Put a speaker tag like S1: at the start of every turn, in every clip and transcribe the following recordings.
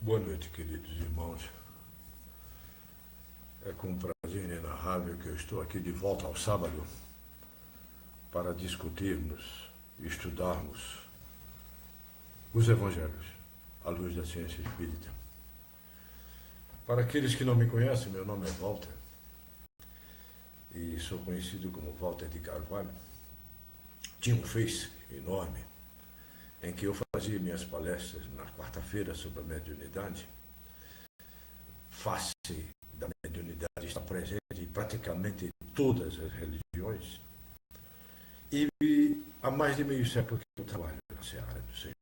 S1: Boa noite, queridos irmãos. É com um prazer inenarrável que eu estou aqui de volta ao sábado para discutirmos e estudarmos os Evangelhos à luz da ciência espírita. Para aqueles que não me conhecem, meu nome é Walter e sou conhecido como Walter de Carvalho. Tinha um Face enorme em que eu fazia minhas palestras na quarta-feira sobre a mediunidade. Face da mediunidade está presente em praticamente todas as religiões. E há mais de meio século que eu trabalho na seara do Senhor.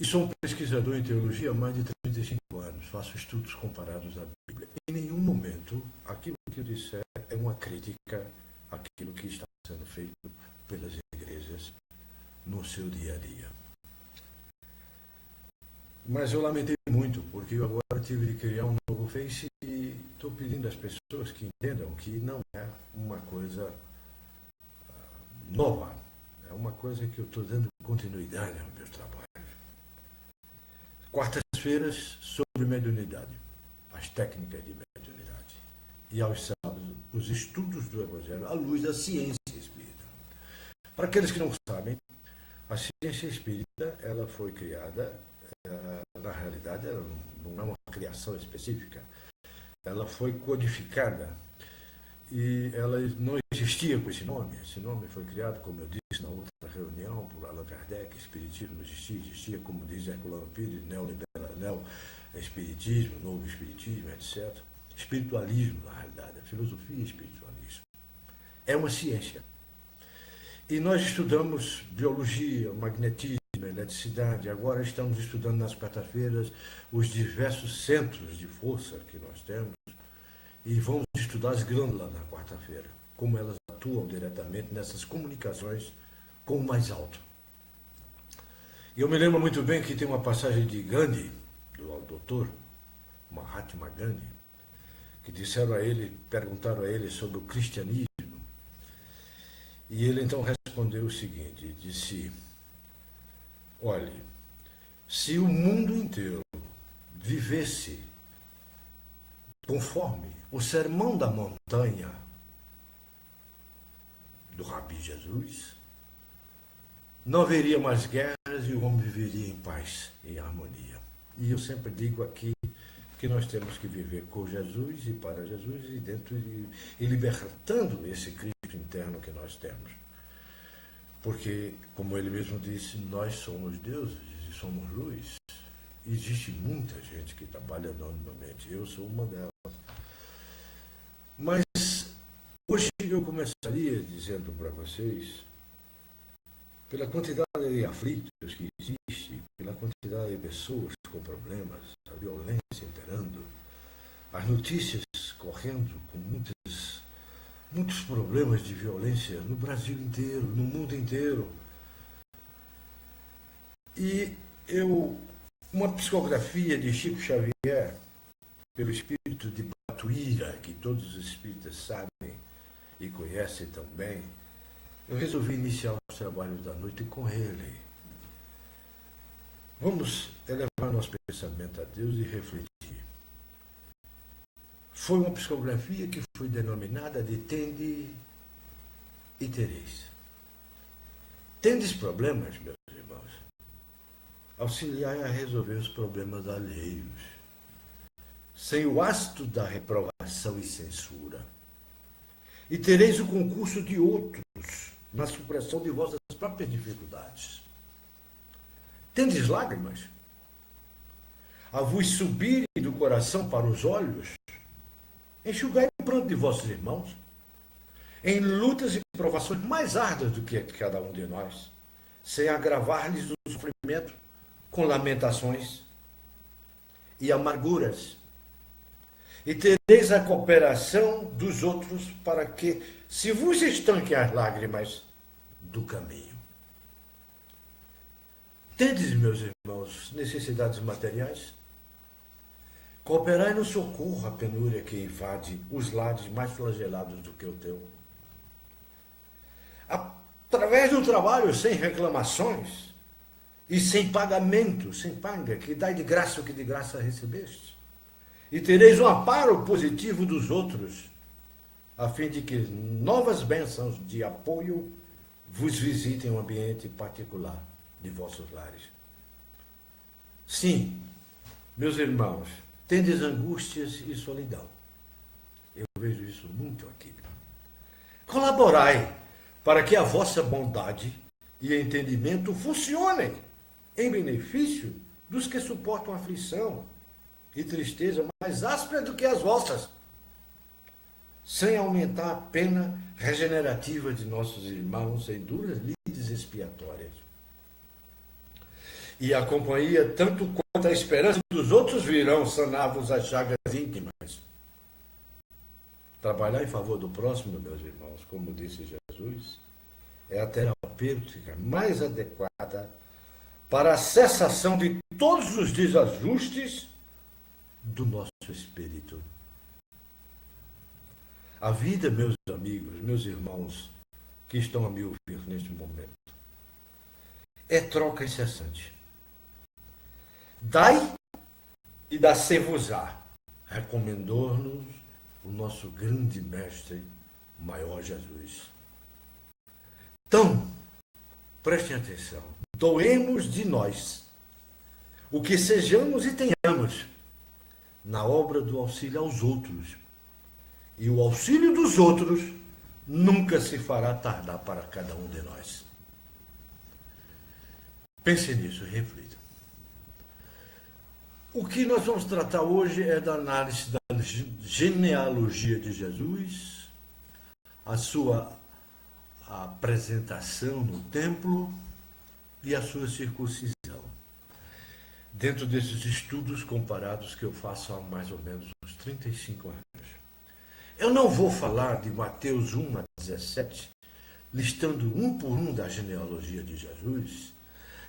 S1: E sou um pesquisador em teologia há mais de 35 anos. Faço estudos comparados à Bíblia. Em nenhum momento, aquilo que eu disser é uma crítica àquilo que está sendo feito pelas igrejas no seu dia a dia. Mas eu lamentei muito, porque eu agora tive de criar um novo Face e estou pedindo às pessoas que entendam que não é uma coisa nova, é uma coisa que eu estou dando continuidade ao meu trabalho. Quartas-feiras sobre mediunidade, as técnicas de mediunidade. E aos sábados, os estudos do Evangelho à luz da ciência espírita. Para aqueles que não sabem, a ciência espírita ela foi criada, na realidade, ela não é uma criação específica, ela foi codificada e ela não existia com esse nome. Esse nome foi criado, como eu disse na outra reunião, por Allan Kardec. Espiritismo não existia, como diz Herculano Pires, neo-espiritismo, novo espiritismo, etc. Espiritualismo, na realidade, a filosofia e espiritualismo. É uma ciência. E nós estudamos biologia, magnetismo, eletricidade. Agora estamos estudando nas quarta-feiras os diversos centros de força que nós temos e vamos estudar as glândulas na quarta-feira, como elas atuam diretamente nessas comunicações com o mais alto. E eu me lembro muito bem que tem uma passagem de Gandhi, do doutor Mahatma Gandhi, que perguntaram a ele sobre o cristianismo. E ele então respondeu o seguinte, disse: olhe, se o mundo inteiro vivesse conforme o sermão da montanha do Rabi Jesus, não haveria mais guerras e o homem viveria em paz, em harmonia. E eu sempre digo aqui que nós temos que viver com Jesus e para Jesus e dentro e libertando esse Cristo interno que nós temos. Porque, como ele mesmo disse, nós somos deuses e somos luz. Existe muita gente que trabalha anonimamente, eu sou uma delas. Mas hoje eu começaria dizendo para vocês, pela quantidade de aflitos que existe, pela quantidade de pessoas com problemas, a violência imperando, as notícias correndo com muitos problemas de violência no Brasil inteiro, no mundo inteiro. E uma psicografia de Chico Xavier, pelo espírito de Batuíra, que todos os espíritas sabem e conhecem também, eu resolvi iniciar os trabalhos da noite com ele. Vamos elevar nosso pensamento a Deus e refletir. Foi uma psicografia que foi denominada de Tende e Tereis. Tendes problemas, meus irmãos? Auxiliai a resolver os problemas alheios, sem o ácido da reprovação e censura. E tereis o concurso de outros na supressão de vossas próprias dificuldades. Tendes lágrimas? A vos subirem do coração para os olhos? Enxugai o pranto de vossos irmãos, em lutas e provações mais árduas do que cada um de nós, sem agravar-lhes o sofrimento com lamentações e amarguras. E tereis a cooperação dos outros para que se vos estanquem as lágrimas do caminho. Tendes, meus irmãos, necessidades materiais? Cooperai no socorro à penúria que invade os lares mais flagelados do que o teu. Através do trabalho sem reclamações, e sem pagamento, sem paga, que dai de graça o que de graça recebeste. E tereis um amparo positivo dos outros, a fim de que novas bênçãos de apoio vos visitem o ambiente particular de vossos lares. Sim, meus irmãos, tendes angústias e solidão. Eu vejo isso muito aqui. Colaborai para que a vossa bondade e entendimento funcionem em benefício dos que suportam aflição e tristeza mais áspera do que as vossas, sem aumentar a pena regenerativa de nossos irmãos em duras lides expiatórias. E a companhia, tanto quanto a esperança dos outros, virão sanar-vos as chagas íntimas. Trabalhar em favor do próximo, meus irmãos, como disse Jesus, é a terapêutica mais adequada para a cessação de todos os desajustes do nosso espírito. A vida, meus amigos, meus irmãos, que estão a me ouvir neste momento, é troca incessante. Dai e dá-se-vos-á, recomendou-nos o nosso grande mestre, o maior Jesus. Então, prestem atenção, doemos de nós o que sejamos e tenhamos na obra do auxílio aos outros. E o auxílio dos outros nunca se fará tardar para cada um de nós. Pense nisso e reflita. O que nós vamos tratar hoje é da análise da genealogia de Jesus, a sua apresentação no templo e a sua circuncisão. Dentro desses estudos comparados que eu faço há mais ou menos uns 35 anos. Eu não vou falar de Mateus 1 a 17, listando um por um da genealogia de Jesus,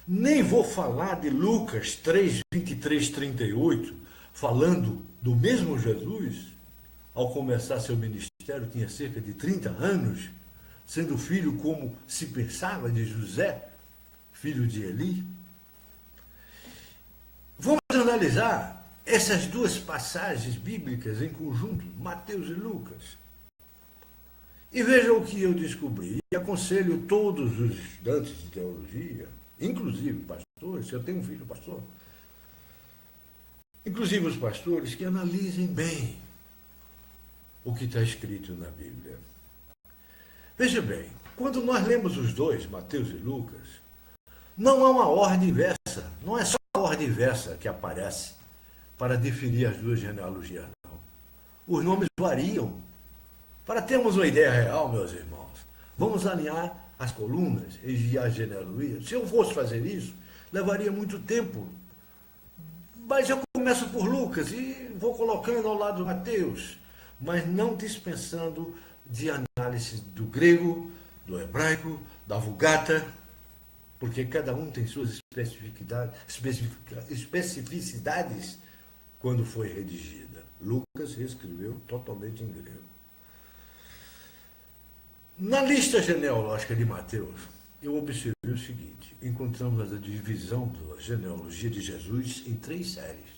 S1: nem vou falar de Lucas 3, 23, 38, falando do mesmo Jesus, ao começar seu ministério, tinha cerca de 30 anos, sendo filho, como se pensava, de José, filho de Eli. Vamos analisar essas duas passagens bíblicas em conjunto, Mateus e Lucas. E vejam o que eu descobri. E aconselho todos os estudantes de teologia, inclusive pastores, eu tenho um filho pastor, inclusive os pastores, que analisem bem o que está escrito na Bíblia. Veja bem, quando nós lemos os dois, Mateus e Lucas, não há uma ordem inversa, não é só a ordem inversa que aparece para definir as duas genealogias, não. Os nomes variam. Para termos uma ideia real, meus irmãos, vamos alinhar as colunas e as genealogias. Se eu fosse fazer isso, levaria muito tempo. Mas eu começo por Lucas e vou colocando ao lado de Mateus, mas não dispensando de análise do grego, do hebraico, da Vulgata, porque cada um tem suas especificidades quando foi redigida. Lucas reescreveu totalmente em grego. Na lista genealógica de Mateus, eu observei o seguinte: encontramos a divisão da genealogia de Jesus em 3 séries,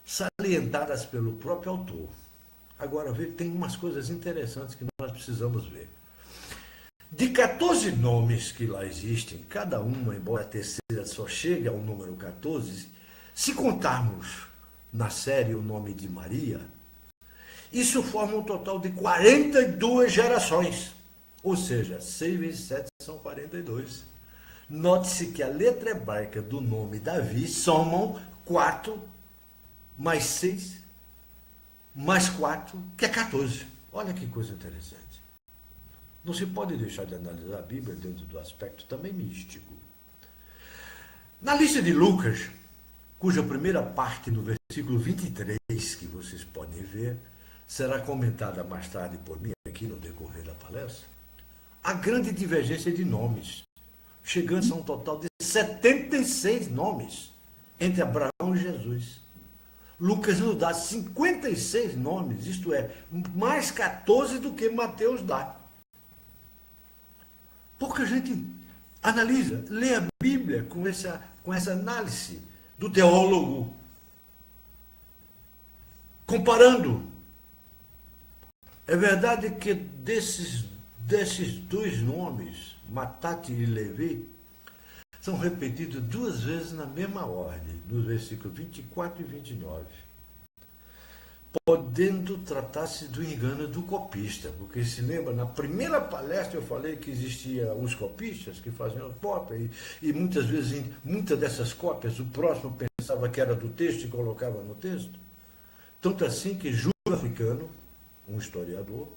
S1: salientadas pelo próprio autor. Agora, tem umas coisas interessantes que nós precisamos ver. De 14 nomes que lá existem, cada uma, embora a terceira só chegue ao número 14, se contarmos na série o nome de Maria, isso forma um total de 42 gerações. Ou seja, 6 vezes 7 são 42. Note-se que a letra hebraica do nome Davi somam 4 mais 6 mais 4, que é 14. Olha que coisa interessante. Não se pode deixar de analisar a Bíblia dentro do aspecto também místico. Na lista de Lucas, cuja primeira parte, no versículo 23, que vocês podem ver, será comentada mais tarde por mim, aqui no decorrer da palestra, há grande divergência de nomes, chegando a um total de 76 nomes entre Abraão e Jesus. Lucas nos dá 56 nomes, isto é, mais 14 do que Mateus dá. Pouca gente Analisa, lê a Bíblia com essa análise do teólogo, comparando. É verdade que desses dois nomes, Matate e Levi, são repetidos duas vezes na mesma ordem, nos versículos 24 e 29. Podendo tratar-se do engano do copista, porque se lembra, na primeira palestra eu falei que existia os copistas que faziam cópia, e muitas vezes, muitas dessas cópias, o próximo pensava que era do texto e colocava no texto. Tanto assim que Júlio Africano, um historiador,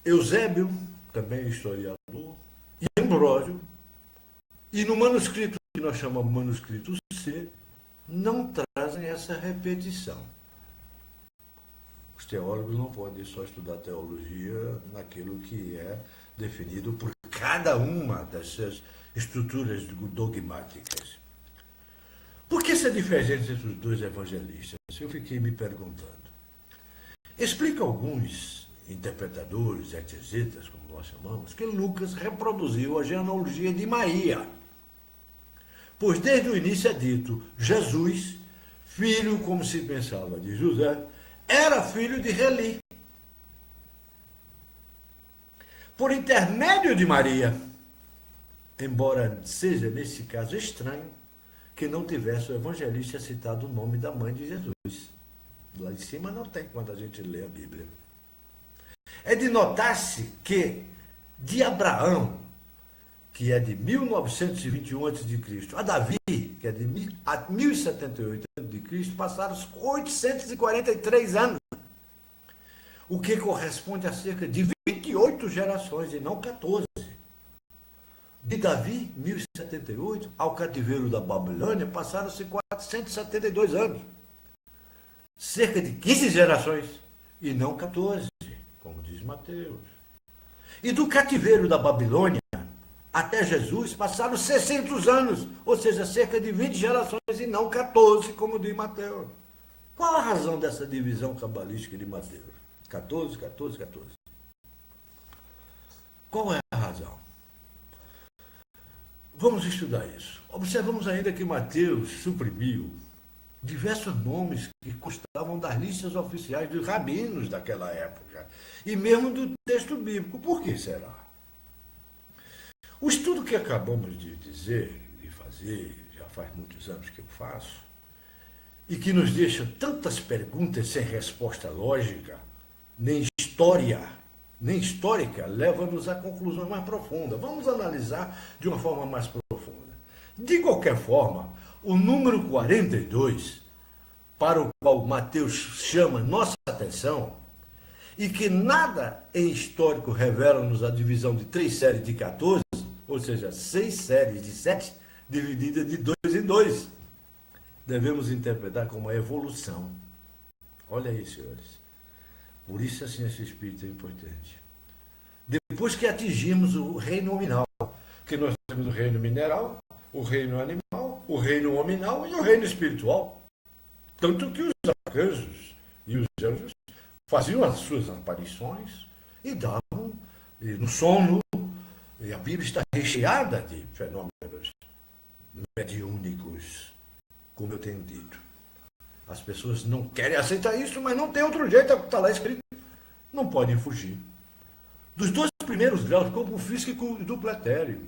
S1: Eusébio, também historiador, e Ambrósio, e no manuscrito que nós chamamos manuscrito C, não trazem essa repetição. Os teólogos não podem só estudar teologia naquilo que é definido por cada uma dessas estruturas dogmáticas. Por que essa diferença entre os dois evangelistas? Eu fiquei me perguntando. Explica alguns interpretadores, exegetas, como nós chamamos, que Lucas reproduziu a genealogia de Maria. Pois desde o início é dito, Jesus, filho, como se pensava, de José, era filho de Reli. Por intermédio de Maria, embora seja nesse caso estranho, que não tivesse o evangelista citado o nome da mãe de Jesus. Lá em cima não tem quando a gente lê a Bíblia. É de notar-se que de Abraão, que é de 1921 a.C., a Davi, que é de 1078 a.C., passaram 843 anos, o que corresponde a cerca de 28 gerações e não 14. De Davi, 1078, ao cativeiro da Babilônia, passaram-se 472 anos. Cerca de 15 gerações e não 14, como diz Mateus. E do cativeiro da Babilônia até Jesus passaram 600 anos, ou seja, cerca de 20 gerações e não 14, como diz Mateus. Qual a razão dessa divisão cabalística de Mateus? 14, 14, 14. Qual é a razão? Vamos estudar isso. Observamos ainda que Mateus suprimiu diversos nomes que constavam das listas oficiais dos rabinos daquela época, e mesmo do texto bíblico. Por que será? O estudo que acabamos de dizer, de fazer, já faz muitos anos que eu faço, e que nos deixa tantas perguntas sem resposta lógica, nem histórica, leva-nos a conclusões mais profundas. Vamos analisar de uma forma mais profunda. De qualquer forma, o número 42, para o qual Mateus chama nossa atenção, e que nada em histórico revela-nos a divisão de 3 séries de 14, ou seja, 6 séries de 7, divididas de 2 em 2. Devemos interpretar como uma evolução. Olha aí, senhores. Por isso a ciência espírita é importante. Depois que atingimos o reino nominal, que nós temos o reino mineral, o reino animal, o reino hominal e o reino espiritual. Tanto que os arcanjos e os anjos faziam as suas aparições e davam no sono, e a Bíblia está recheada de fenômenos mediúnicos, como eu tenho dito. As pessoas não querem aceitar isso, mas não tem outro jeito, está lá escrito. Não podem fugir. Dos 2 primeiros graus, corpo físico e duplo etéreo.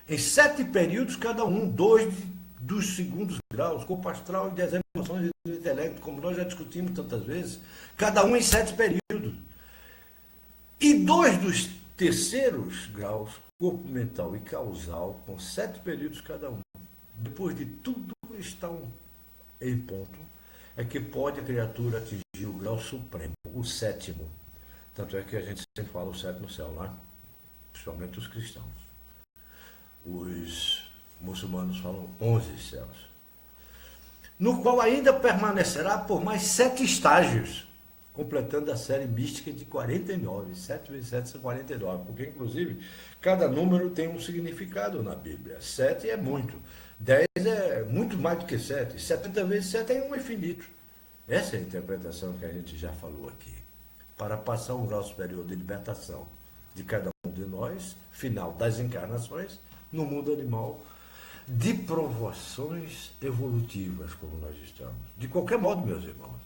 S1: Em 7 períodos cada um, 2 dos segundos graus, corpo astral e das emoções e do intelecto, como nós já discutimos tantas vezes, cada um em 7 períodos. E 2 dos terceiros graus, corpo mental e causal, com 7 períodos cada um. Depois de tudo estão em ponto, é que pode a criatura atingir o grau supremo, o 7º. Tanto é que a gente sempre fala o 7º céu lá, principalmente os cristãos. Os muçulmanos falam 11 céus. No qual ainda permanecerá por mais 7 estágios, completando a série mística de 49. 7 vezes 7 são 49, porque inclusive cada número tem um significado na Bíblia. 7 é muito. 10 é muito mais do que 7. 70 vezes 7 é um infinito. Essa é a interpretação que a gente já falou aqui. Para passar um grau superior de libertação de cada um de nós, final das encarnações, no mundo animal, de provações evolutivas, como nós estamos. De qualquer modo, meus irmãos,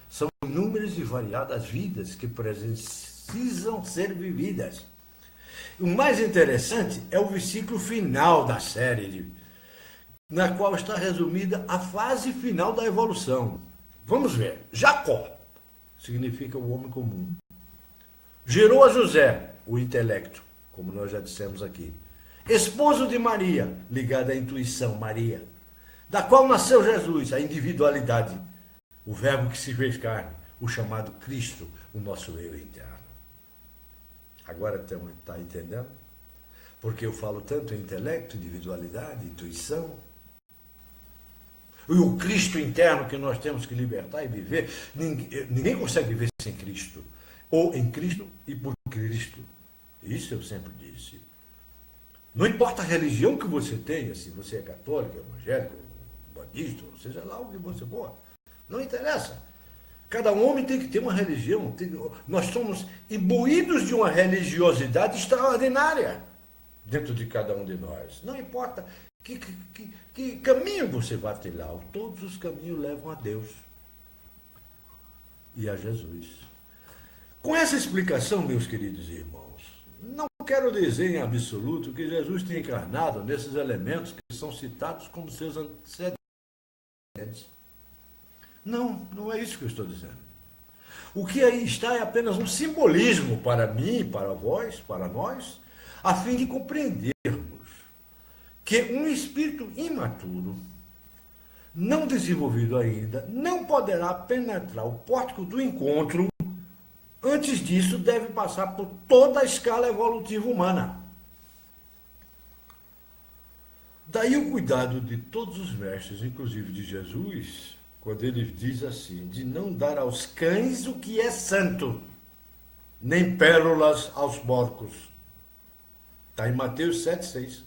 S1: são inúmeras e variadas vidas que precisam ser vividas. O mais interessante é o versículo final da série, na qual está resumida a fase final da evolução. Vamos ver. Jacó significa o homem comum. Gerou a José, o intelecto, como nós já dissemos aqui. Esposo de Maria, ligado à intuição, Maria, da qual nasceu Jesus, a individualidade, o verbo que se fez carne, o chamado Cristo, o nosso eu interno. Agora está entendendo? Porque eu falo tanto em intelecto, individualidade, intuição. E o Cristo interno que nós temos que libertar e viver, ninguém consegue viver sem Cristo. Ou em Cristo e por Cristo. Isso eu sempre disse. Não importa a religião que você tenha, se você é católico, evangélico, budista, ou seja lá o que você for. Não interessa. Cada homem tem que ter uma religião. Nós somos imbuídos de uma religiosidade extraordinária dentro de cada um de nós. Não importa que caminho você vai trilhar. Todos os caminhos levam a Deus e a Jesus. Com essa explicação, meus queridos irmãos, não quero dizer em absoluto que Jesus tenha encarnado nesses elementos que são citados como seus antecedentes. Não, não é isso que eu estou dizendo. O que aí está é apenas um simbolismo para mim, para vós, para nós, a fim de compreendermos que um espírito imaturo, não desenvolvido ainda, não poderá penetrar o pórtico do encontro. Antes disso, deve passar por toda a escala evolutiva humana. Daí o cuidado de todos os mestres, inclusive de Jesus, quando ele diz assim, de não dar aos cães o que é santo, nem pérolas aos porcos. Está em Mateus 7,6.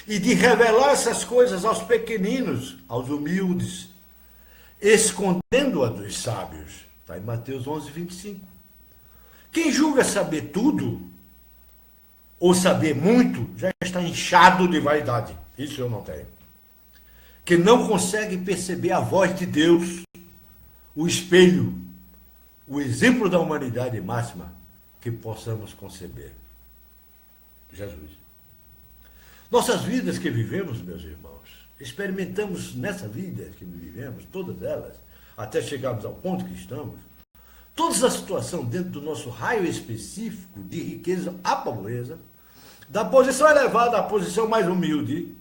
S1: E de revelar essas coisas aos pequeninos, aos humildes, escondendo-a dos sábios. Está em Mateus 11,25. Quem julga saber tudo, ou saber muito, já está inchado de vaidade. Isso eu não tenho. Que não consegue perceber a voz de Deus, o espelho, o exemplo da humanidade máxima que possamos conceber. Jesus. Nossas vidas que vivemos, meus irmãos, experimentamos nessa vida que vivemos, todas elas, até chegarmos ao ponto que estamos, toda a situação dentro do nosso raio específico de riqueza à pobreza, da posição elevada à posição mais humilde,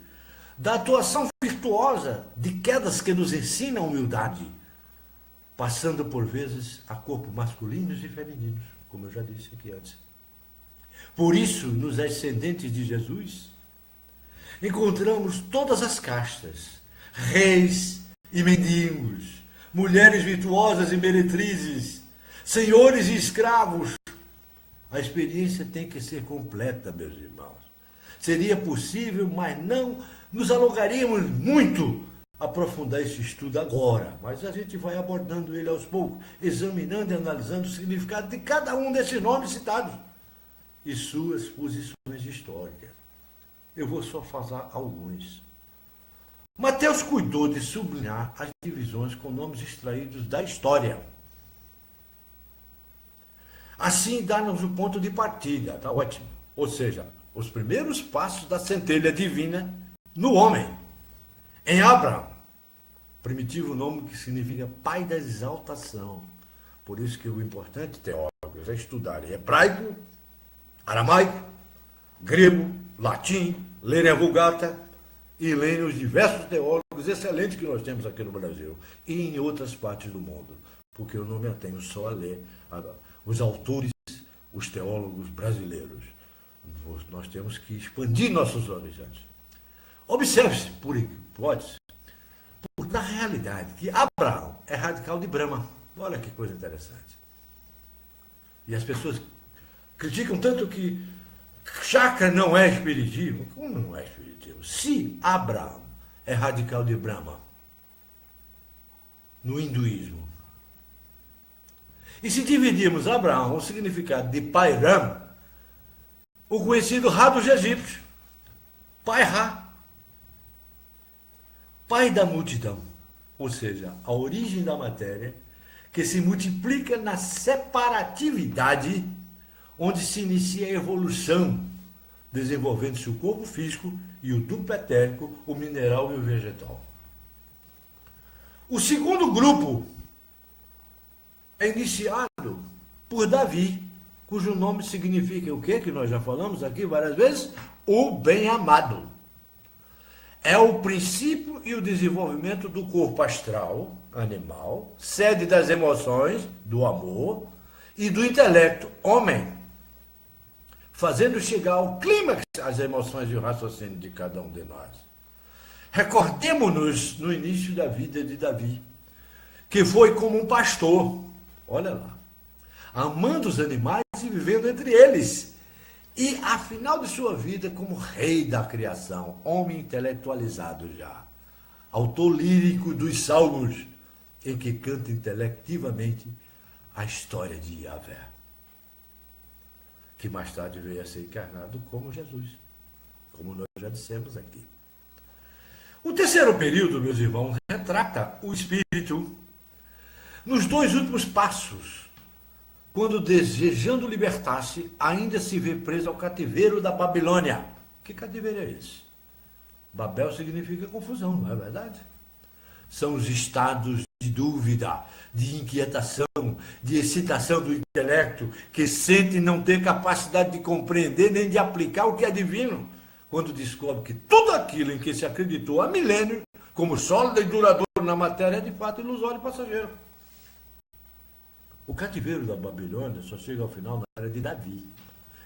S1: da atuação virtuosa de quedas que nos ensinam a humildade, passando por vezes a corpos masculinos e femininos, como eu já disse aqui antes. Por isso, nos ascendentes de Jesus, encontramos todas as castas, reis e mendigos, mulheres virtuosas e meretrizes, senhores e escravos. A experiência tem que ser completa, meus irmãos. Seria possível, mas não nos alongaríamos muito aprofundar esse estudo agora, mas a gente vai abordando ele aos poucos, examinando e analisando o significado de cada um desses nomes citados e suas posições históricas. Eu vou só falar alguns. Mateus cuidou de sublinhar as divisões com nomes extraídos da história. Assim, dá-nos o ponto de partida, tá ótimo. Ou seja, os primeiros passos da centelha divina no homem, em Abraão, primitivo nome que significa pai da exaltação. Por isso que o importante, teólogos, é estudar hebraico, aramaico, grego, latim, lerem a Vulgata e lerem os diversos teólogos excelentes que nós temos aqui no Brasil e em outras partes do mundo, porque eu não me atenho só a ler os autores, os teólogos brasileiros. Nós temos que expandir nossos horizontes. Observe-se, por hipótese, na realidade, que Abraão é radical de Brahma. Olha que coisa interessante. E as pessoas criticam tanto que chakra não é espiritismo. Como não é espiritismo? Se Abraão é radical de Brahma, no hinduísmo, e se dividirmos Abraão, o significado de Pai Ram, o conhecido Ra dos egípcios, pai Ra, pai da multidão, ou seja, a origem da matéria, que se multiplica na separatividade, onde se inicia a evolução, desenvolvendo-se o corpo físico e o duplo etérico, o mineral e o vegetal. O segundo grupo é iniciado por Davi, cujo nome significa o quê? Que nós já falamos aqui várias vezes? O bem-amado. É o princípio e o desenvolvimento do corpo astral, animal, sede das emoções, do amor, e do intelecto, homem, fazendo chegar ao clímax as emoções e o raciocínio de cada um de nós. Recordemos-nos no início da vida de Davi, que foi como um pastor, olha lá, amando os animais e vivendo entre eles, e, afinal de sua vida, como rei da criação, homem intelectualizado já, autor lírico dos salmos, em que canta intelectivamente a história de Yahvé, que mais tarde veio a ser encarnado como Jesus, como nós já dissemos aqui. O terceiro período, meus irmãos, retrata o espírito nos dois últimos passos, quando, desejando libertar-se, ainda se vê preso ao cativeiro da Babilônia. Que cativeiro é esse? Babel significa confusão, não é verdade? São os estados de dúvida, de inquietação, de excitação do intelecto, que sente não ter capacidade de compreender nem de aplicar o que é divino, quando descobre que tudo aquilo em que se acreditou há milênios, como sólido e duradouro na matéria, é de fato ilusório e passageiro. O cativeiro da Babilônia só chega ao final na era de Davi.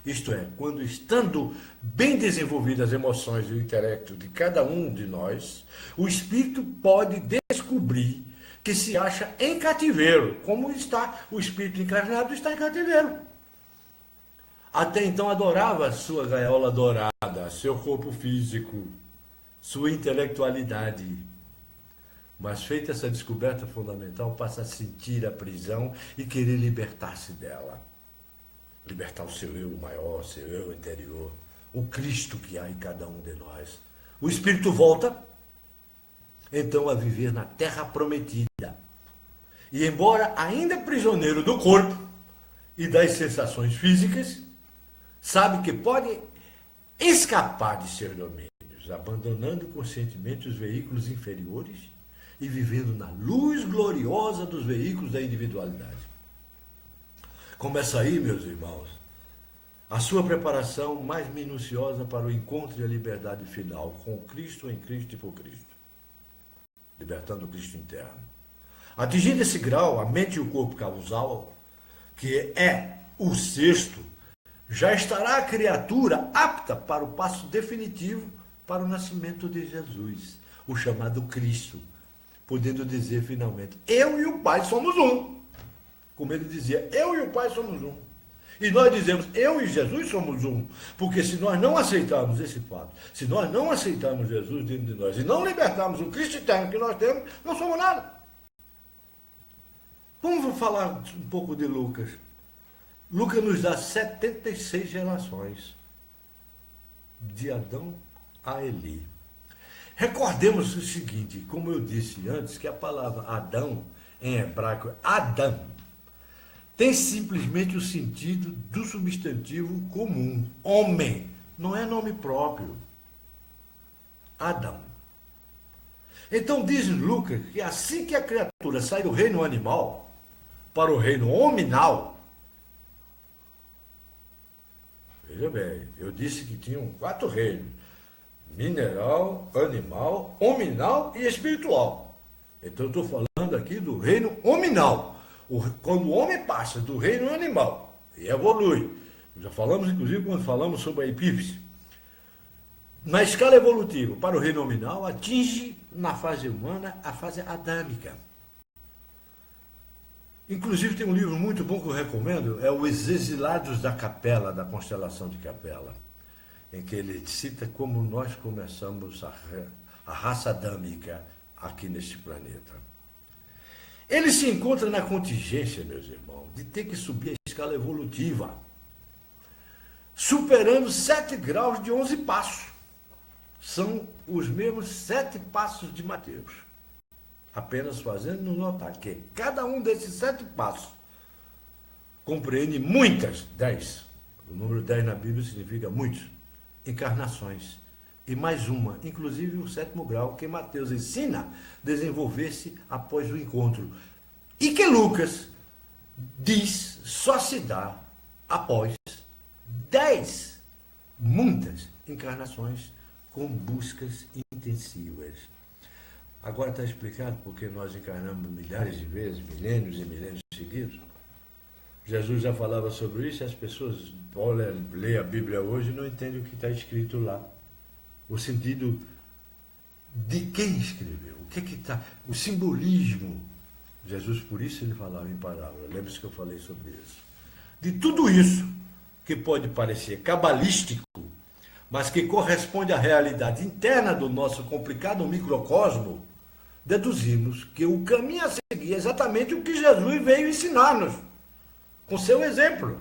S1: Isto é, quando estando bem desenvolvidas as emoções e o intelecto de cada um de nós, o espírito pode descobrir que se acha em cativeiro, como está o espírito encarnado está em cativeiro. Até então adorava sua gaiola dourada, seu corpo físico, sua intelectualidade. Mas feita essa descoberta fundamental, passa a sentir a prisão e querer libertar-se dela. Libertar o seu eu maior, seu eu interior, o Cristo que há em cada um de nós. O espírito volta, então, a viver na terra prometida. E embora ainda prisioneiro do corpo e das sensações físicas, sabe que pode escapar de seus domínios, abandonando conscientemente os veículos inferiores e vivendo na luz gloriosa dos veículos da individualidade. Começa aí, meus irmãos, a sua preparação mais minuciosa para o encontro e a liberdade final com Cristo, em Cristo e por Cristo, libertando o Cristo interno. Atingindo esse grau, a mente e o corpo causal, que é o sexto, já estará a criatura apta para o passo definitivo para o nascimento de Jesus, o chamado Cristo, podendo dizer finalmente, eu e o Pai somos um. Como ele dizia, eu e o Pai somos um. E nós dizemos, eu e Jesus somos um. Porque se nós não aceitarmos esse fato, se nós não aceitarmos Jesus dentro de nós e não libertarmos o Cristo eterno que nós temos, não somos nada. Vamos falar um pouco de Lucas. Lucas nos dá 76 gerações, de Adão a Eli. Recordemos o seguinte, como eu disse antes, que a palavra Adão, em hebraico, Adam, tem simplesmente o sentido do substantivo comum, homem, não é nome próprio. Adão. Então diz Lucas que assim que a criatura sai do reino animal para o reino hominal, veja bem, eu disse que tinham 4 reinos, mineral, animal, hominal e espiritual. Então eu estou falando aqui do reino hominal. Quando o homem passa do reino animal e evolui, já falamos inclusive quando falamos sobre a epífise, na escala evolutiva para o reino nominal, atinge na fase humana a fase adâmica. Inclusive tem um livro muito bom que eu recomendo, é Os Exilados da Capela, da constelação de Capela, em que ele cita como nós começamos a raça adâmica aqui neste planeta. Ele se encontra na contingência, meus irmãos, de ter que subir a escala evolutiva. superando 7 graus de 11 passos. São os mesmos 7 passos de Mateus. Apenas fazendo-nos notar que cada um desses 7 passos compreende muitas, 10. O número 10 na Bíblia significa muitos, encarnações. E mais uma, inclusive o 7º grau, que Mateus ensina a desenvolver-se após o encontro. E que Lucas diz só se dá após 10, muitas encarnações com buscas intensivas. Agora está explicado porque nós encarnamos milhares de vezes, milênios e milênios seguidos. Jesus já falava sobre isso e as pessoas leem a Bíblia hoje e não entendem o que está escrito lá. O sentido de quem escreveu, o que está, o simbolismo. Jesus, por isso, ele falava em parábola. Lembra-se que eu falei sobre isso. De tudo isso, que pode parecer cabalístico, mas que corresponde à realidade interna do nosso complicado microcosmo, deduzimos que o caminho a seguir é exatamente o que Jesus veio ensinar-nos, com seu exemplo.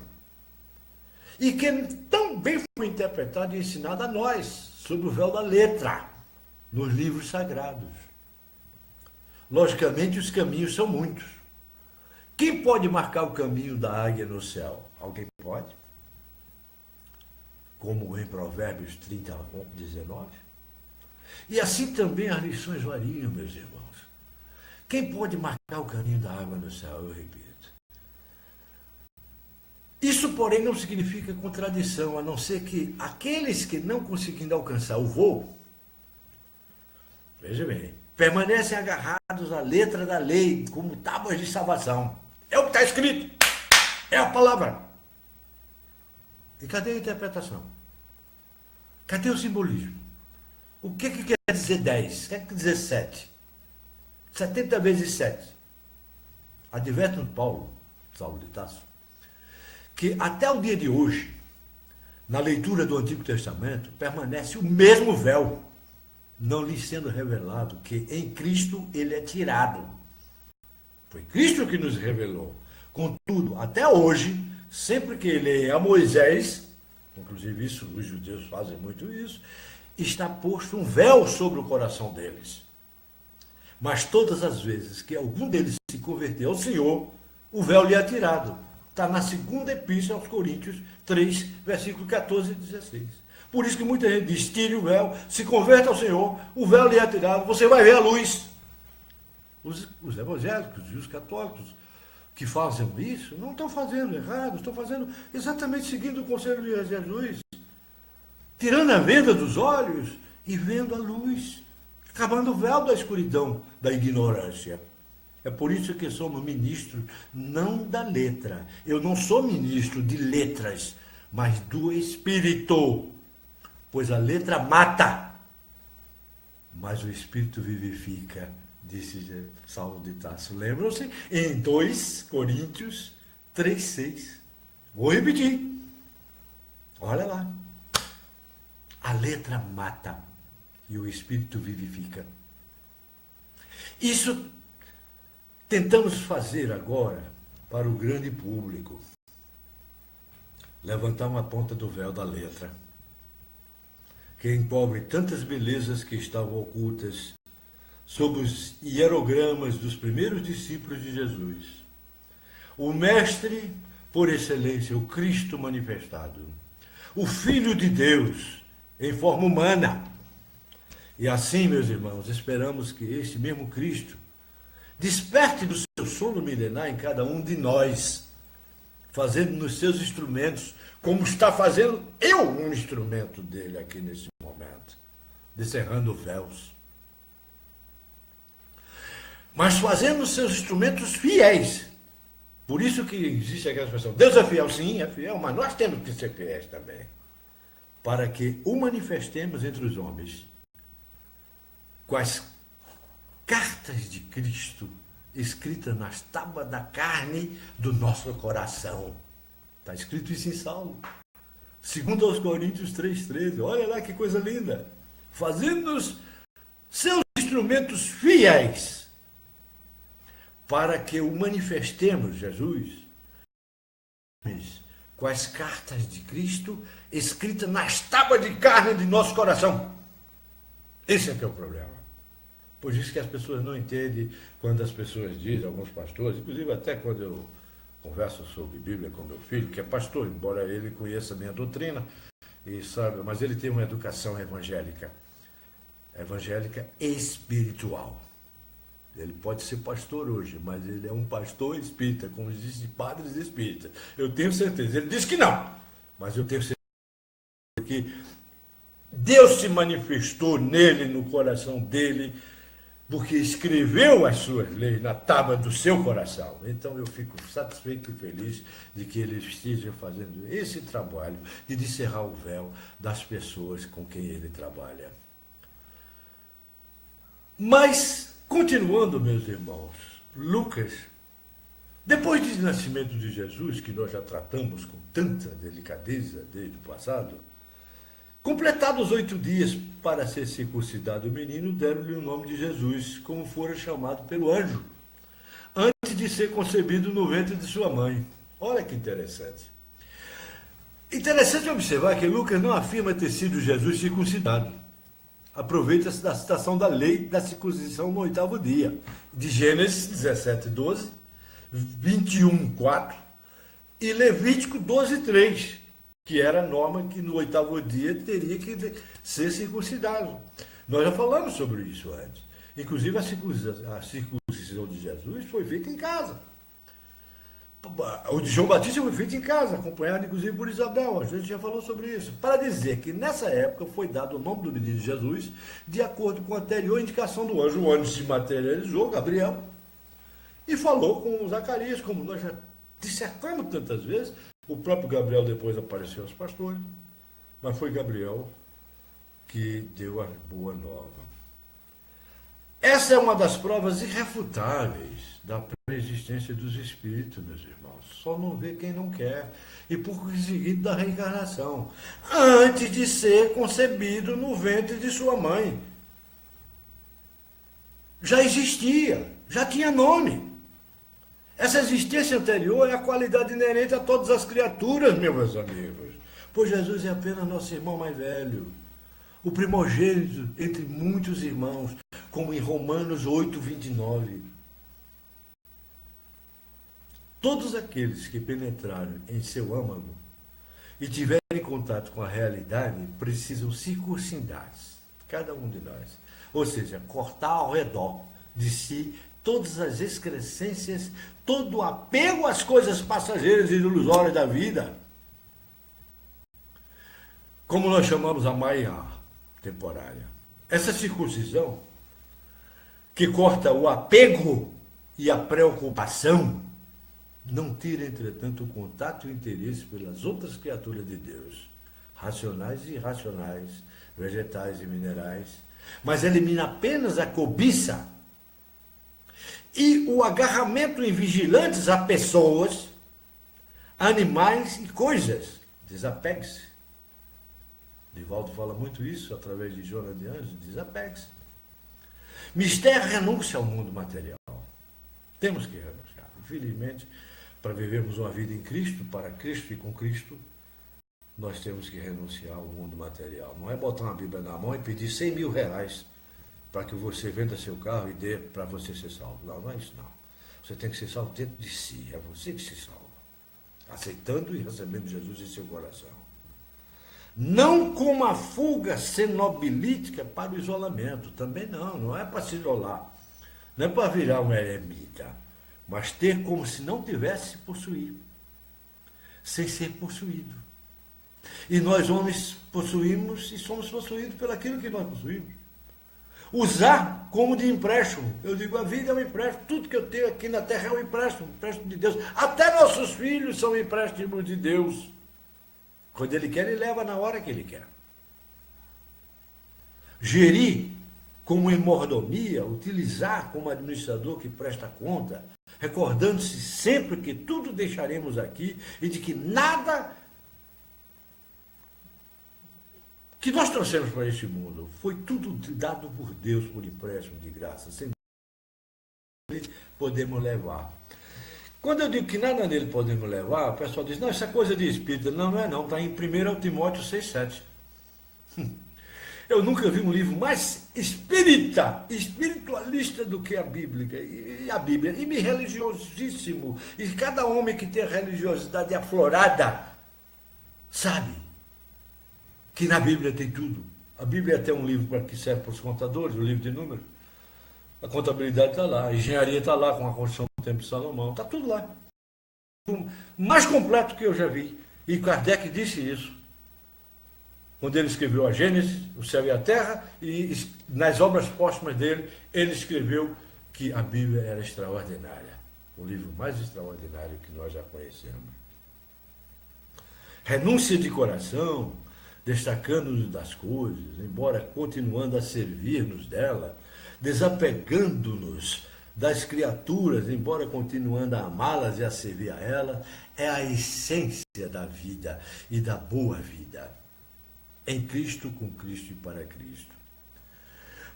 S1: E que também foi interpretado e ensinado a nós, sob o véu da letra, nos livros sagrados. Logicamente, os caminhos são muitos. Quem pode marcar o caminho da águia no céu? Alguém pode? Como em Provérbios 30, 19. E assim também as lições variam, meus irmãos. Quem pode marcar o caminho da água no céu? Eu repito. Isso, porém, não significa contradição, a não ser que aqueles que não conseguindo alcançar o voo, veja bem, permanecem agarrados à letra da lei, como tábuas de salvação. É o que está escrito. É a palavra. E cadê a interpretação? Cadê o simbolismo? O que quer dizer 10? O que quer dizer 7? 70 vezes 7. Adverte Paulo, Saulo de Tarso, que até o dia de hoje, na leitura do Antigo Testamento, permanece o mesmo véu, não lhe sendo revelado que em Cristo ele é tirado. Foi Cristo que nos revelou. Contudo, até hoje, sempre que lê a Moisés, inclusive isso, os judeus fazem muito isso, está posto um véu sobre o coração deles. Mas todas as vezes que algum deles se converteu ao Senhor, o véu lhe é tirado. Está na segunda epístola aos Coríntios 3, versículo 14 e 16. Por isso que muita gente diz, tire o véu, se converta ao Senhor, o véu lhe é tirado, você vai ver a luz. Os evangélicos e os católicos que fazem isso não estão fazendo errado, estão fazendo exatamente seguindo o conselho de Jesus, tirando a venda dos olhos e vendo a luz, acabando o véu da escuridão, da ignorância. É por isso que somos ministros não da letra. Eu não sou ministro de letras, mas do Espírito, pois a letra mata, mas o Espírito vivifica, disse Saulo de Tarso. Lembram-se? Em 2 Coríntios 3,6. Vou repetir. Olha lá. A letra mata e o Espírito vivifica. Isso tentamos fazer agora para o grande público. Levantar uma ponta do véu da letra, que encobre tantas belezas que estavam ocultas sob os hierogramas dos primeiros discípulos de Jesus. O Mestre, por excelência, o Cristo manifestado, o Filho de Deus, em forma humana. E assim, meus irmãos, esperamos que este mesmo Cristo desperte do seu sono milenar em cada um de nós, fazendo nos seus instrumentos, como está fazendo eu um instrumento dele aqui nesse momento, descerrando véus. Mas fazendo os seus instrumentos fiéis. Por isso que existe aquela expressão, Deus é fiel, sim, é fiel, mas nós temos que ser fiéis também, para que o manifestemos entre os homens com as cartas de Cristo escritas nas tábuas da carne do nosso coração. Está escrito isso em Saulo. 2 aos Coríntios 3,13. Olha lá que coisa linda. Fazendo-nos seus instrumentos fiéis para que o manifestemos, Jesus, com as cartas de Cristo escritas nas tábuas de carne de nosso coração. Esse é que é o problema. Por isso que as pessoas não entendem quando as pessoas dizem, alguns pastores, inclusive até quando eu converso sobre Bíblia com meu filho, que é pastor, embora ele conheça a minha doutrina, e sabe, mas ele tem uma educação evangélica espiritual. Ele pode ser pastor hoje, mas ele é um pastor espírita, como existem padres espíritas. Eu tenho certeza. Ele diz que não, mas eu tenho certeza que Deus se manifestou nele, no coração dele, porque escreveu as suas leis na tábua do seu coração. Então eu fico satisfeito e feliz de que ele esteja fazendo esse trabalho de descerrar o véu das pessoas com quem ele trabalha. Mas, continuando, meus irmãos, Lucas, depois do nascimento de Jesus, que nós já tratamos com tanta delicadeza desde o passado, completados 8 dias para ser circuncidado o menino, deram-lhe o nome de Jesus, como fora chamado pelo anjo, antes de ser concebido no ventre de sua mãe. Olha que interessante. Interessante observar que Lucas não afirma ter sido Jesus circuncidado. Aproveita-se da citação da lei da circuncisão no 8º dia, de Gênesis 17:12, 21:4 e Levítico 12:3. Que era a norma que no 8º dia teria que ser circuncidado. Nós já falamos sobre isso antes. Inclusive a circuncisão de Jesus foi feita em casa. O de João Batista foi feito em casa, acompanhado inclusive por Isabel. A gente já falou sobre isso. Para dizer que nessa época foi dado o nome do menino Jesus de acordo com a anterior indicação do anjo. O anjo se materializou, Gabriel, e falou com Zacarias, como nós já dissecamos tantas vezes. O próprio Gabriel depois apareceu aos pastores, mas foi Gabriel que deu a boa nova. Essa é uma das provas irrefutáveis da preexistência dos espíritos, meus irmãos. Só não vê quem não quer. E por conseguinte da reencarnação. Antes de ser concebido no ventre de sua mãe. Já existia, já tinha nome. Essa existência anterior é a qualidade inerente a todas as criaturas, meus amigos. Pois Jesus é apenas nosso irmão mais velho. O primogênito entre muitos irmãos, como em Romanos 8:29. Todos aqueles que penetraram em seu âmago e tiverem contato com a realidade precisam circuncidar-se, cada um de nós. Ou seja, cortar ao redor de si todas as excrescências, todo o apego às coisas passageiras e ilusórias da vida. Como nós chamamos a maia temporária. Essa circuncisão, que corta o apego e a preocupação, não tira, entretanto, o contato e o interesse pelas outras criaturas de Deus, racionais e irracionais, vegetais e minerais, mas elimina apenas a cobiça e o agarramento em vigilantes a pessoas, animais e coisas. Desapegue-se. Divaldo fala muito isso através de Joana de Anjos. Desapegue-se. Mistério renúncia ao mundo material. Temos que renunciar. Infelizmente, para vivermos uma vida em Cristo, para Cristo e com Cristo, nós temos que renunciar ao mundo material. Não é botar uma Bíblia na mão e pedir 100 mil reais para que você venda seu carro e dê para você ser salvo. Não, não é isso não. Você tem que ser salvo dentro de si. É você que se salva. Aceitando e recebendo Jesus em seu coração. Não com uma fuga cenobilítica para o isolamento. Também não. Não é para se isolar. Não é para virar um eremita. Mas ter como se não tivesse possuir. Sem ser possuído. E nós homens possuímos e somos possuídos pelo aquilo que nós possuímos. Usar como de empréstimo. Eu digo, a vida é um empréstimo. Tudo que eu tenho aqui na terra é um empréstimo de Deus. Até nossos filhos são empréstimos de Deus. Quando Ele quer, Ele leva na hora que Ele quer. Gerir como em mordomia, utilizar como administrador que presta conta, recordando-se sempre que tudo deixaremos aqui e de que nada que nós trouxemos para este mundo foi tudo dado por Deus por empréstimo de graça. Sem ele podemos levar. Quando eu digo que nada nele pode nos levar, o pessoal diz, não, isso é coisa de espírita. Não, não é não, está em 1 Timóteo 6,7. Eu nunca vi um livro mais espiritualista do que a Bíblia, e me religiosíssimo. E cada homem que tem a religiosidade aflorada sabe que na Bíblia tem tudo. A Bíblia é até um livro que serve para os contadores, o livro de números. A contabilidade está lá, a engenharia está lá, com a construção do Templo de Salomão, está tudo lá. O mais completo que eu já vi. E Kardec disse isso. Quando ele escreveu a Gênesis, o céu e a terra, e nas obras póstumas dele, ele escreveu que a Bíblia era extraordinária. O livro mais extraordinário que nós já conhecemos. Renúncia de coração, destacando-nos das coisas, embora continuando a servir-nos dela, desapegando-nos das criaturas, embora continuando a amá-las e a servir a elas, é a essência da vida e da boa vida. Em Cristo, com Cristo e para Cristo.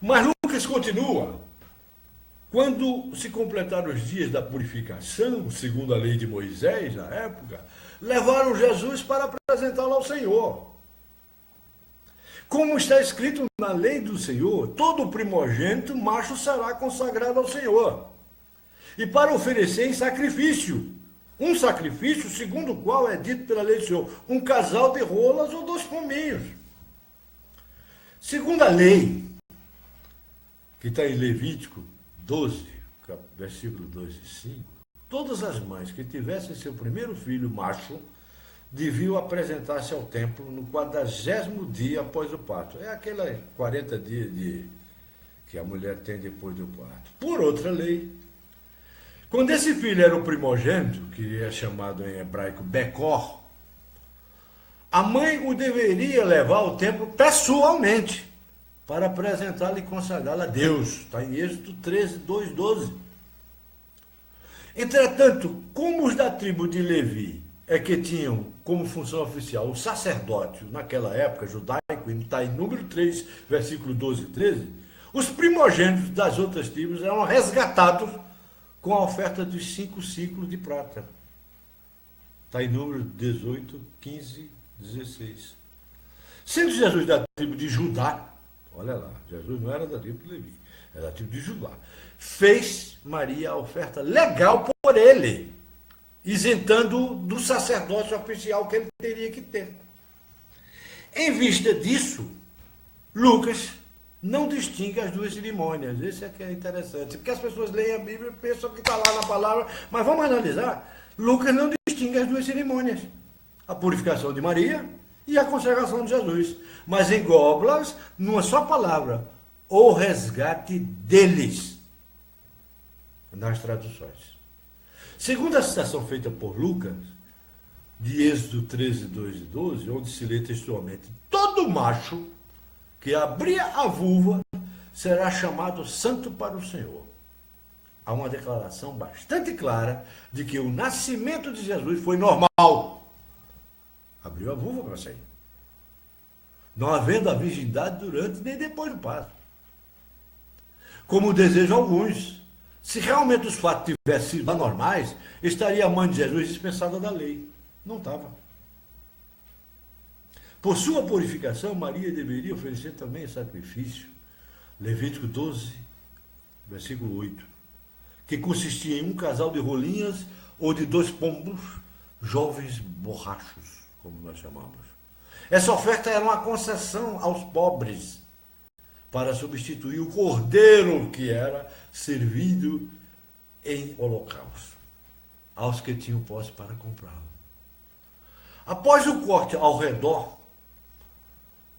S1: Mas Lucas continua. Quando se completaram os dias da purificação, segundo a lei de Moisés, na época, levaram Jesus para apresentá-lo ao Senhor. Como está escrito na lei do Senhor, todo primogênito macho será consagrado ao Senhor, e para oferecer em sacrifício, um sacrifício segundo o qual é dito pela lei do Senhor, um casal de rolas ou 2 pombinhos. Segundo a lei, que está em Levítico 12, versículo 2 e 5, todas as mães que tivessem seu primeiro filho macho deviam apresentar-se ao templo no 40º dia após o parto. É aqueles 40 dias que a mulher tem depois do parto. Por outra lei, quando esse filho era o primogênito, que é chamado em hebraico Becor, a mãe o deveria levar ao templo pessoalmente para apresentá-lo e consagrá-lo a Deus. Está em Êxodo 13, 2, 12. Entretanto, como os da tribo de Levi é que tinham como função oficial o sacerdócio naquela época, judaico, e está em número 3, versículo 12 e 13, os primogênitos das outras tribos eram resgatados com a oferta dos 5 ciclos de prata. Está em número 18, 15, 16. Sendo Jesus da tribo de Judá, olha lá, Jesus não era da tribo de Levi, era da tribo de Judá, fez Maria a oferta legal por ele, isentando do sacerdócio oficial que ele teria que ter. Em vista disso, Lucas não distingue as 2 cerimônias. Isso é que é interessante, porque as pessoas leem a Bíblia e pensam que está lá na palavra, mas vamos analisar. Lucas não distingue as 2 cerimônias, a purificação de Maria e a consagração de Jesus, mas engloba-las numa só palavra, o resgate deles, nas traduções. Segundo a citação feita por Lucas, de Êxodo 13, 2 e 12, onde se lê textualmente, todo macho que abrir a vulva será chamado santo para o Senhor. Há uma declaração bastante clara de que o nascimento de Jesus foi normal. Abriu a vulva para sair. Não havendo a virgindade durante nem depois do parto. Como desejam alguns. Se realmente os fatos tivessem sido anormais, estaria a mãe de Jesus dispensada da lei. Não estava. Por sua purificação, Maria deveria oferecer também sacrifício. Levítico 12, versículo 8. Que consistia em um casal de rolinhas ou de 2 pombos, jovens borrachos, como nós chamamos. Essa oferta era uma concessão aos pobres, para substituir o cordeiro que era servido em holocausto, aos que tinham posse para comprá-lo. Após o corte ao redor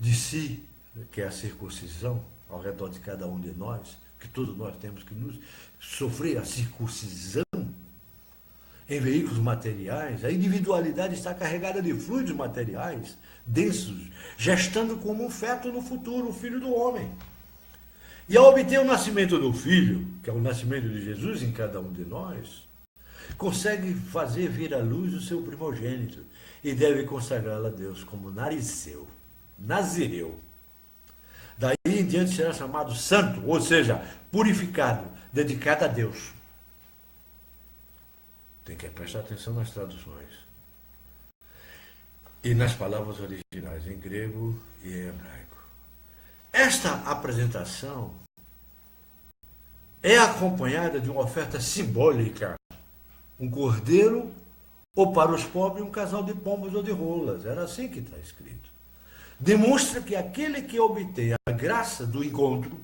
S1: de si, que é a circuncisão, ao redor de cada um de nós, que todos nós temos que nos sofrer a circuncisão em veículos materiais, a individualidade está carregada de fluidos materiais densos, gestando como um feto no futuro, o filho do homem. E ao obter o nascimento do filho, que é o nascimento de Jesus em cada um de nós, consegue fazer vir à luz o seu primogênito e deve consagrá-lo a Deus como Nazireu. Daí em diante será chamado santo, ou seja, purificado, dedicado a Deus. Tem que prestar atenção nas traduções e nas palavras originais, em grego e em hebraico. Esta apresentação é acompanhada de uma oferta simbólica, um cordeiro, ou para os pobres, um casal de pombos ou de rolas. Era assim que está escrito. Demonstra que aquele que obtém a graça do encontro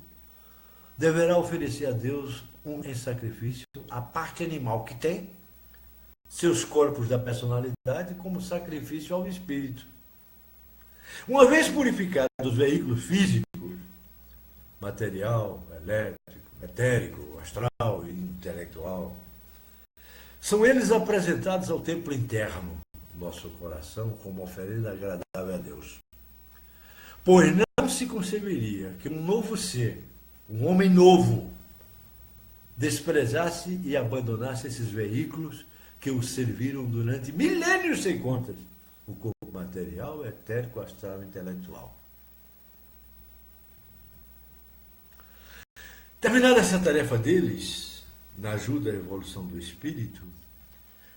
S1: deverá oferecer a Deus em sacrifício a parte animal que tem, seus corpos da personalidade, como sacrifício ao espírito. Uma vez purificados os veículos físicos, material, elétrico, etérico, astral e intelectual, são eles apresentados ao templo interno, nosso coração, como oferenda agradável a Deus. Pois não se conceberia que um novo ser, um homem novo, desprezasse e abandonasse esses veículos que o serviram durante milênios sem contas, o corpo material, etérico, astral e intelectual. Terminada essa tarefa deles, na ajuda à evolução do espírito,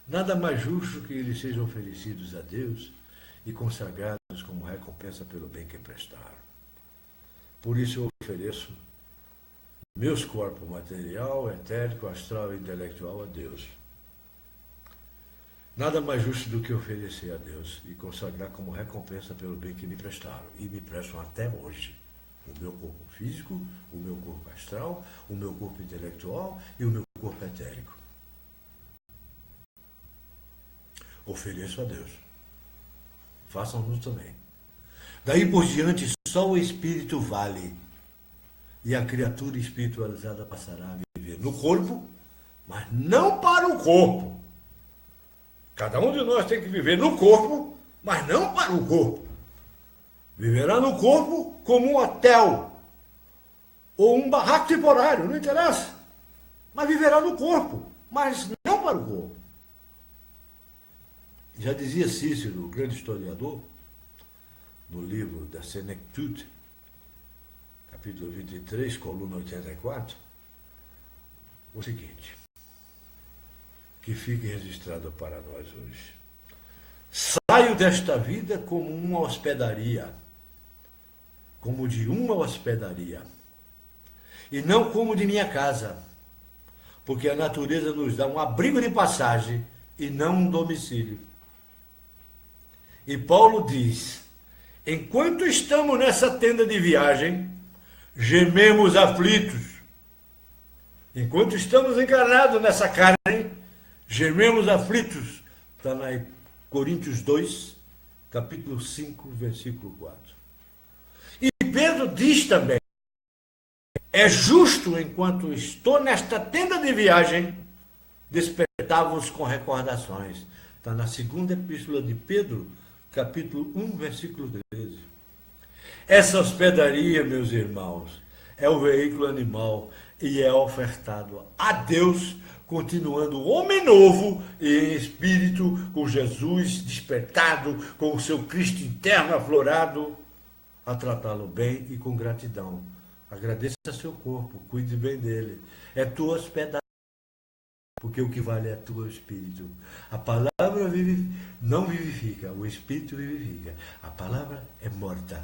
S1: nada mais justo que eles sejam oferecidos a Deus e consagrados como recompensa pelo bem que prestaram. Por isso eu ofereço meus corpos material, etérico, astral e intelectual a Deus. Nada mais justo do que oferecer a Deus e consagrar como recompensa pelo bem que me prestaram e me prestam até hoje. O meu corpo físico, o meu corpo astral, o meu corpo intelectual e o meu corpo etérico. Ofereço a Deus. Façam-no também. Daí por diante, só o espírito vale. E a criatura espiritualizada passará a viver no corpo, mas não para o corpo. Cada um de nós tem que viver no corpo, mas não para o corpo. Viverá no corpo como um hotel ou um barraco temporário, não interessa. Mas viverá no corpo, mas não para o corpo. Já dizia Cícero, o grande historiador, no livro da Senectude, capítulo 23, coluna 84, o seguinte, que fique registrado para nós hoje. Saio desta vida como uma hospedaria, como de uma hospedaria, e não como de minha casa, porque a natureza nos dá um abrigo de passagem e não um domicílio. E Paulo diz, enquanto estamos nessa tenda de viagem, gememos aflitos. Enquanto estamos encarnados nessa carne, gememos aflitos. Está na Coríntios 2, capítulo 5, versículo 4. E Pedro diz também, é justo, enquanto estou nesta tenda de viagem, despertar-vos com recordações. Está na segunda epístola de Pedro, capítulo 1, versículo 13. Essa hospedaria, meus irmãos, é o veículo animal e é ofertado a Deus, continuando homem novo e em espírito, com Jesus despertado, com o seu Cristo interno aflorado, a tratá-lo bem e com gratidão. Agradeça seu corpo, cuide bem dele. É tua hospedaria, porque o que vale é teu espírito. A palavra não vivifica, o espírito vivifica. A palavra é morta.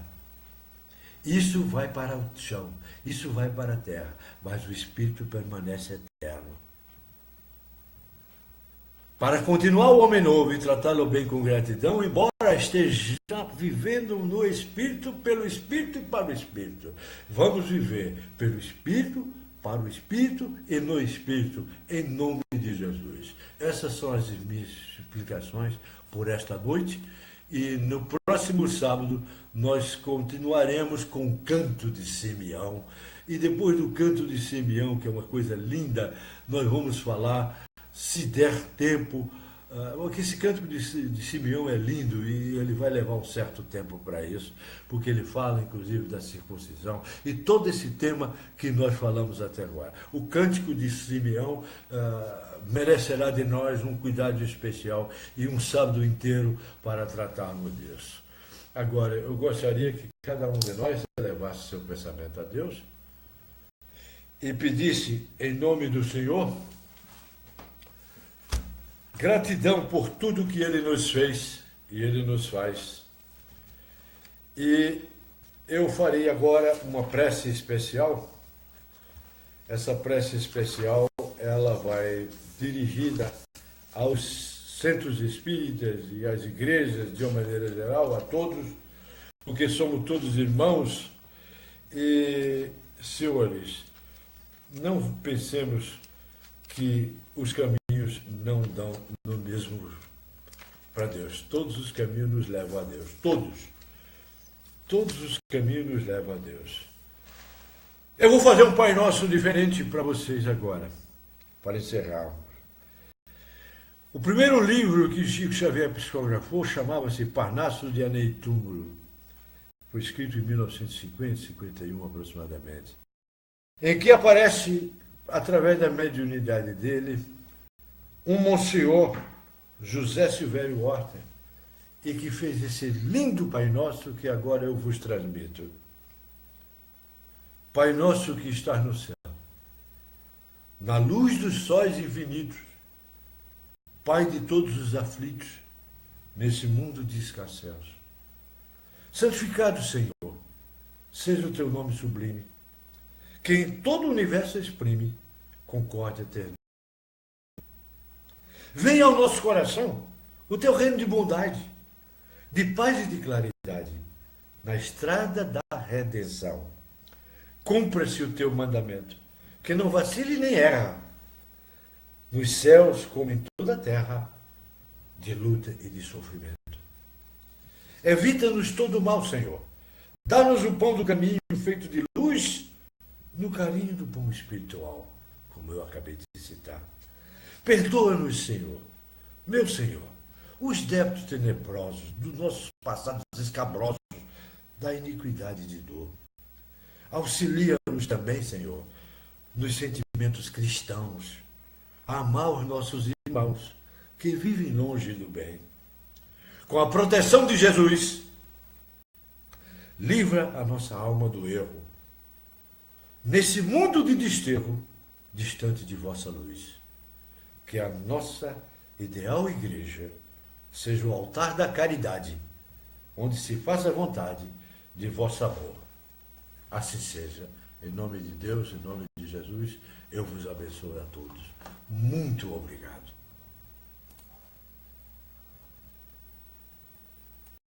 S1: Isso vai para o chão, isso vai para a terra, mas o espírito permanece eterno. Para continuar o homem novo e tratá-lo bem com gratidão, embora esteja vivendo no Espírito, pelo Espírito e para o Espírito. Vamos viver pelo Espírito, para o Espírito e no Espírito, em nome de Jesus. Essas são as minhas explicações por esta noite. E no próximo sábado nós continuaremos com o canto de Simeão. E depois do canto de Simeão, que é uma coisa linda, nós vamos falar, se der tempo, porque esse canto de Simeão é lindo e ele vai levar um certo tempo para isso, porque ele fala inclusive da circuncisão e todo esse tema que nós falamos até agora. O cântico de Simeão merecerá de nós um cuidado especial e um sábado inteiro para tratarmos disso. Agora, eu gostaria que cada um de nós levasse seu pensamento a Deus e pedisse em nome do Senhor Gratidão por tudo que Ele nos fez e Ele nos faz. E eu farei agora uma prece especial. Essa prece especial, ela vai dirigida aos centros espíritas e às igrejas, de uma maneira geral, a todos, porque somos todos irmãos. E, senhores, não pensemos que os caminhos não dão no mesmo para Deus. Todos os caminhos nos levam a Deus. Todos os caminhos nos levam a Deus. Eu vou fazer um Pai Nosso diferente para vocês agora, para encerrarmos. O primeiro livro que Chico Xavier psicografou chamava-se Parnaso de Aneitúmulo. Foi escrito em 1950, 51 aproximadamente. Em que aparece, através da mediunidade dele, um monsenhor, José Silvério Horta, e que fez esse lindo Pai Nosso que agora eu vos transmito. Pai nosso que estás no céu, na luz dos sóis infinitos, Pai de todos os aflitos, nesse mundo de escasseus. Santificado, Senhor, seja o teu nome sublime, que em todo o universo exprime concórdia eterna. Venha ao nosso coração o teu reino de bondade, de paz e de claridade, na estrada da redenção. Cumpra-se o teu mandamento, que não vacile nem erra, nos céus como em toda a terra, de luta e de sofrimento. Evita-nos todo o mal, Senhor. Dá-nos o pão do caminho feito de luz, no carinho do pão espiritual, como eu acabei de citar. Perdoa-nos, Senhor, meu Senhor, os débitos tenebrosos dos nossos passados escabrosos, da iniquidade de dor. Auxilia-nos também, Senhor, nos sentimentos cristãos, a amar os nossos irmãos que vivem longe do bem. Com a proteção de Jesus, livra a nossa alma do erro. Nesse mundo de desterro, distante de vossa luz, que a nossa ideal igreja seja o altar da caridade, onde se faça a vontade de vosso amor. Assim seja, em nome de Deus, em nome de Jesus, eu vos abençoo a todos. Muito obrigado.